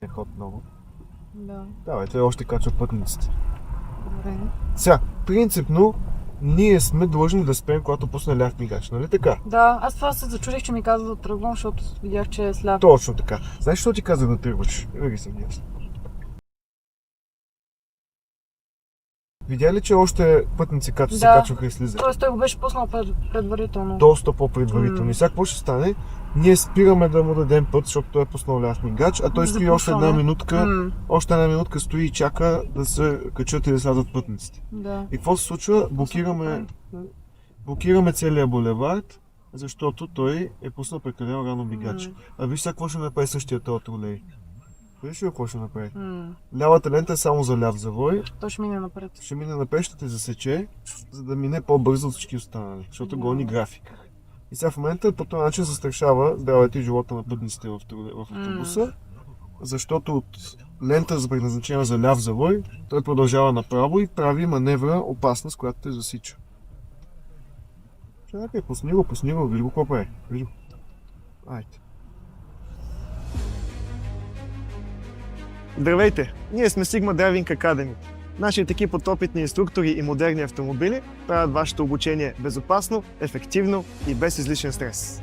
е ход много. Да. Давай, той още качва пътниците. Добре. Сега, принципно, ние сме длъжни да спрем, когато пусне ляв мигач, нали така? Да, аз това се зачудих, че ми каза да тръгвам, защото видях, че е сляп. Точно така. Знаеш, защо ти казах да тръгваш? Винаги съм ясно. Видя ли, че още пътници, като се качваха и слизаха? Тоест той го беше пуснал предварително. Доста по-предварително. И сега какво ще стане? Ние спираме да му дадем път, защото той е пуснал ляв мигач, а той стои още една минутка, още една минутка стои и чака да се качат и да слязат пътниците. Да. И какво се случва? Блокираме целия булевард, защото той е пуснал прекалено рано мигач. А виж сега какво ще направи същия този тролей. Виж ли какво ще направи? Лявата лента е само за ляв завой. Той ще мине напред. Ще мине напред, ще те засече, за да мине по-бързо от всички останали, защото гони график. И сега в момента по този начин застрашава здравето и живота на пътниците в автобуса, защото от лента за предназначение за ляв завой, той продължава направо и прави маневра опасна, с която те засича. Чакай, пусни го, виж го какво прави. Виж го. Айде. Здравейте! Ние сме Sigma Driving Academy. Нашият екип от опитни инструктори и модерни автомобили правят вашето обучение безопасно, ефективно и без излишен стрес.